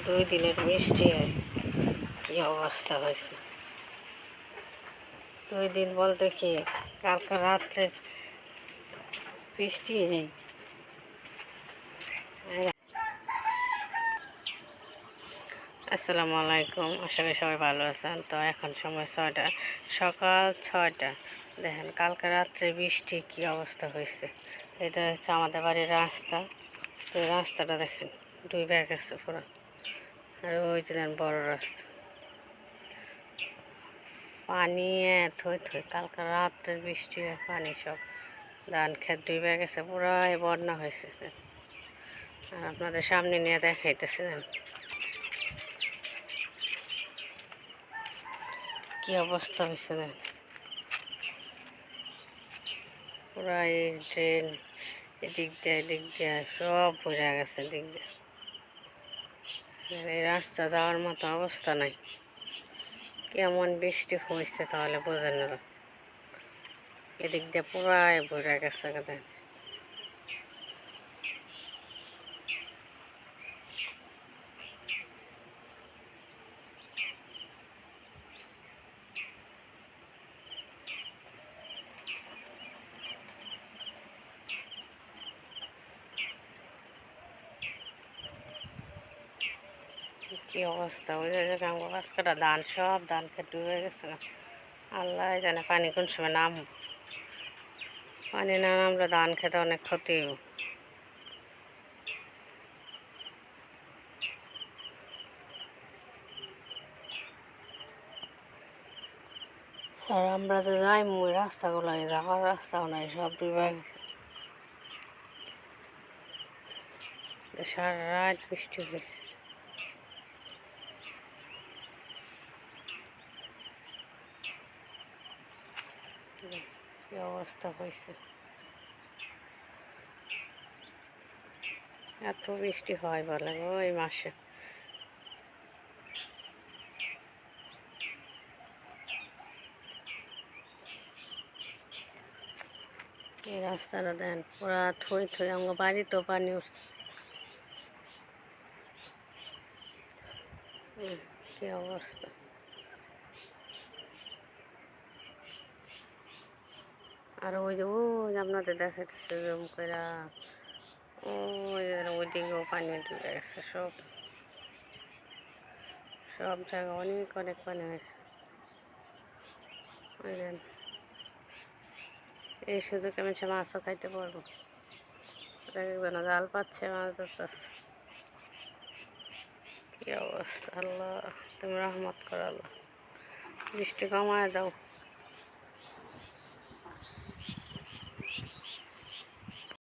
দুই দিনের বৃষ্টি কি অবস্থা হয়েছে। 2 দিন বলতে কি, কালকে রাত্রে বৃষ্টি নেই। আসসালামু আলাইকুম, আশা করি সবাই ভালো আছেন। তো এখন সময় 6টা, সকাল 6টা। দেখেন কালকে রাত্রে বৃষ্টি কি অবস্থা হয়েছে। এটা হচ্ছে আমাদের বাড়ির রাস্তা। তো এই রাস্তাটা দেখেন ডুবে গেছে পুরো। আর ওই যে বড় রাস্তা, পানি থই থই। কালকে রাত্রের বৃষ্টি পানি সব ধান খেত ডুবে গেছে, পুরাই বন্যা হয়েছে। আর আপনাদের সামনে নিয়ে দেখাইতেছে কি অবস্থা হয়েছে। দেন পুরা এই ট্রেন এদিক দিয়ে সব বোঝা গেছে। এদিক দিয়ে এই রাস্তা যাওয়ার মতো অবস্থা নাই। কেমন বৃষ্টি হয়েছে তাহলে বোঝেন না। এদিক দিয়ে পুরাই বোঝা গেছে। দেন কি অবস্থা। ওই যে গাছ কাটা ধান, সব ধান খেতে ডুবে গেছে। আল্লাহ জানে পানি কোন সময় নামবো। পানি না নামলে ধান খেতে অনেক ক্ষতি। আর আমরা যে যাই ওই রাস্তাগুলো, যাওয়ার রাস্তাও নাই, সব ডুবে গেছে। সারা রাত বৃষ্টি হয়েছে। কি অবস্থা হয়েছে। এত বৃষ্টি হয় বলে ওই মাসে। এই রাস্তাটা দেন পুরা থই থই। আমার বাড়িতেও পানি উঠছে। কি অবস্থা। আর ওই যে আপনাদের দেখাইতেছে জুম করে, ওই দিকেও পানি ঢুকে গেছে। সব সব জায়গায় অনেক অনেক পানি হয়েছে। ওই যে এই সুযোগে আমি সে মাছও খাইতে পারবো। দেখবেন জাল পাচ্ছে, মাছ ধরতেছে। কি অবস্থা। আল্লাহ তুমি রহমত করো, আল্লাহ বৃষ্টি কমায় দাও।